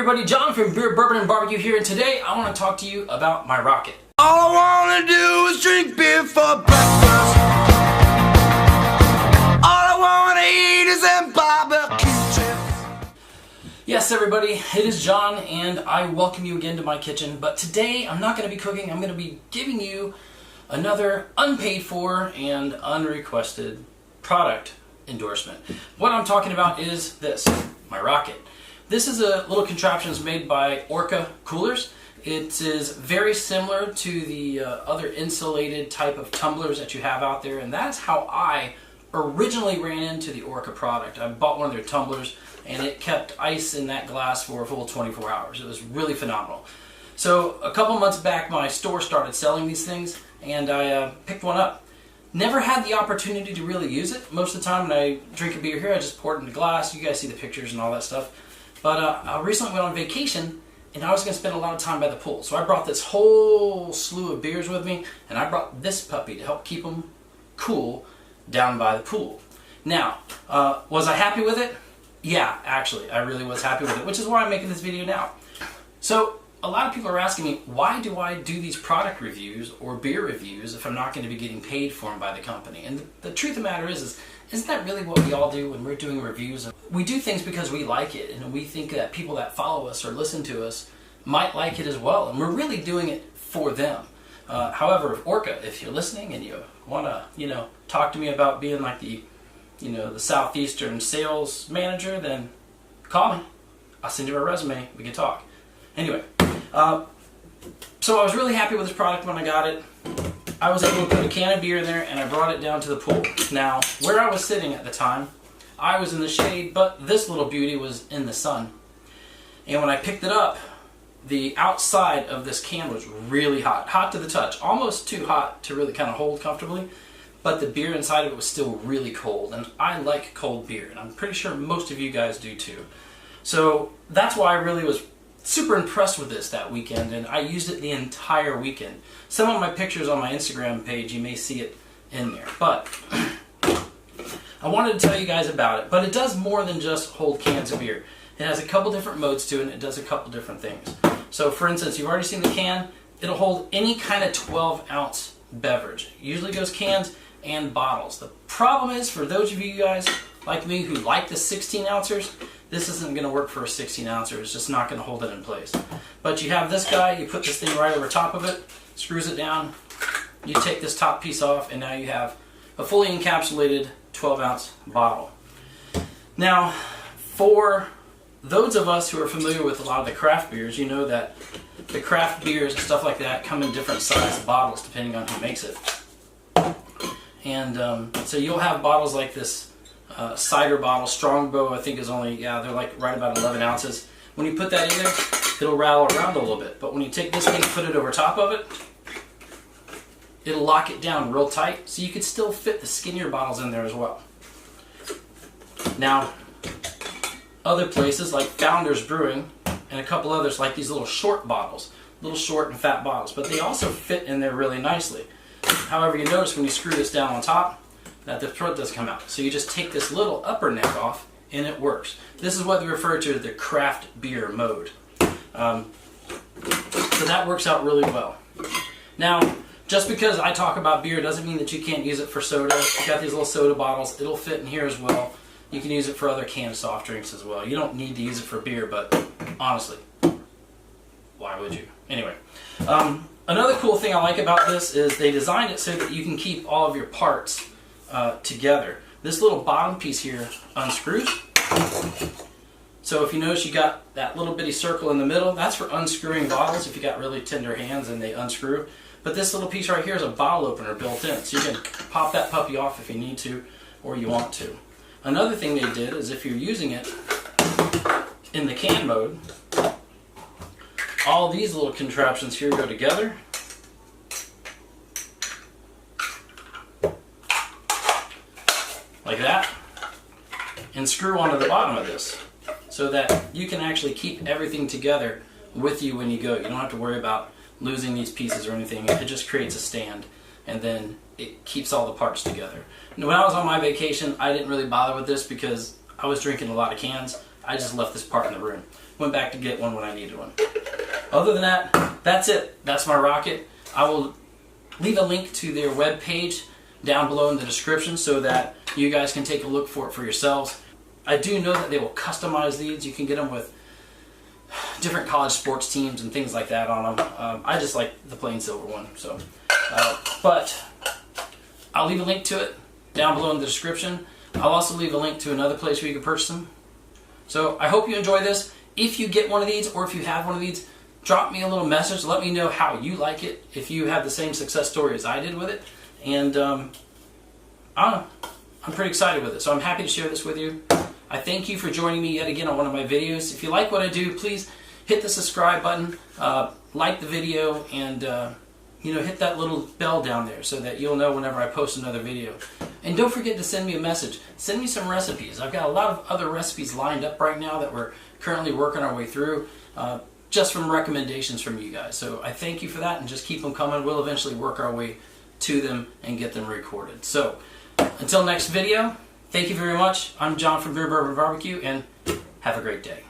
everybody, John from Beer, Bourbon, and Barbecue here, and today I want to talk to you about my rocket. All I wanna do is drink beer for breakfast. All I wanna eat is them barbecue chips. Yes, everybody, it is John, and I welcome you again to my kitchen. But today I'm not going to be cooking. I'm going to be giving you another unpaid for and unrequested product endorsement. What I'm talking about is this, my rocket. This is a little contraption made by Orca Coolers. It is very similar to the other insulated type of tumblers that you have out there, and that's how I originally ran into the Orca product. I bought one of their tumblers, and it kept ice in that glass for a full 24 hours. It was really phenomenal. So a couple months back, my store started selling these things, and I picked one up. Never had the opportunity to really use it. Most of the time when I drink a beer here, I just pour it in the glass. You guys see the pictures and all that stuff. But I recently went on vacation, and I was going to spend a lot of time by the pool. So I brought this whole slew of beers with me, and I brought this puppy to help keep them cool down by the pool. Now, was I happy with it? Yeah, actually, I really was happy with it, which is why I'm making this video now. So, a lot of people are asking me, why do I do these product reviews or beer reviews if I'm not going to be getting paid for them by the company? And the truth of the matter is, isn't that really what we all do when we're doing reviews? We do things because we like it, and we think that people that follow us or listen to us might like it as well, and we're really doing it for them. However, Orca, if you're listening and you want to, talk to me about being like the Southeastern sales manager, then call me. I'll send you a resume. We can talk. Anyway, so I was really happy with this product when I got it. I was able to put a can of beer in there, and I brought it down to the pool. Now, where I was sitting at the time, I was in the shade, but this little beauty was in the sun. And when I picked it up, the outside of this can was really hot. Hot to the touch. Almost too hot to really kind of hold comfortably. But the beer inside of it was still really cold. And I like cold beer. And I'm pretty sure most of you guys do too. So that's why I really was super impressed with this that weekend. And I used it the entire weekend. Some of my pictures on my Instagram page, you may see it in there. But I wanted to tell you guys about it. But it does more than just hold cans of beer. It has a couple different modes to it, and it does a couple different things. So for instance, you've already seen the can. It'll hold any kind of 12-ounce beverage. It usually goes cans and bottles. The problem is, for those of you guys like me who like the 16-ouncers, this isn't going to work for a 16-ouncer. It's just not going to hold it in place. But you have this guy. You put this thing right over top of it, screws it down. You take this top piece off, and now you have a fully encapsulated 12-ounce bottle. Now, for those of us who are familiar with a lot of the craft beers, you know that the craft beers and stuff like that come in different sized bottles depending on who makes it. And so you'll have bottles like this cider bottle. Strongbow, I think, is only, they're like right about 11 ounces. When you put that in there, it'll rattle around a little bit. But when you take this thing and put it over top of it, it'll lock it down real tight, so you could still fit the skinnier bottles in there as well. Now, other places like Founders Brewing and a couple others like these little short bottles, little short and fat bottles, but they also fit in there really nicely. However, you notice when you screw this down on top that the throat does come out. So you just take this little upper neck off and it works. This is what they refer to as the craft beer mode. So that works out really well. Now, just because I talk about beer doesn't mean that you can't use it for soda. You've got these little soda bottles. It'll fit in here as well. You can use it for other canned soft drinks as well. You don't need to use it for beer, but honestly, why would you? Anyway, another cool thing I like about this is they designed it so that you can keep all of your parts together. This little bottom piece here unscrews. So if you notice, you got that little bitty circle in the middle. That's for unscrewing bottles if you got really tender hands and they unscrew. But this little piece right here is a bottle opener built in. So you can pop that puppy off if you need to or you want to. Another thing they did is if you're using it in the can mode, all these little contraptions here go together. Like that. And screw onto the bottom of this so that you can actually keep everything together with you when you go. You don't have to worry about losing these pieces or anything. It just creates a stand, and then it keeps all the parts together. When I was on my vacation, I didn't really bother with this because I was drinking a lot of cans. I just left this part in the room. went back to get one when I needed one. Other than that, that's it. That's my rocket. I will leave a link to their web page down below in the description so that you guys can take a look for it for yourselves. I do know that they will customize these. You can get them with different college sports teams and things like that on them. I just like the plain silver one. So, but I'll leave a link to it down below in the description. I'll also leave a link to another place where you can purchase them. So I hope you enjoy this. If you get one of these, or if you have one of these, drop me a little message. Let me know how you like it, if you have the same success story as I did with it. And I don't know, I'm pretty excited with it. So I'm happy to share this with you. I thank you for joining me yet again on one of my videos. If you like what I do, please hit the subscribe button, like the video, and hit that little bell down there so that you'll know whenever I post another video. And don't forget to send me a message. Send me some recipes. I've got a lot of other recipes lined up right now that we're currently working our way through, just from recommendations from you guys. So I thank you for that, and just keep them coming. We'll eventually work our way to them and get them recorded. So until next video, thank you very much. I'm John from Beer Bourbon Barbecue, and have a great day.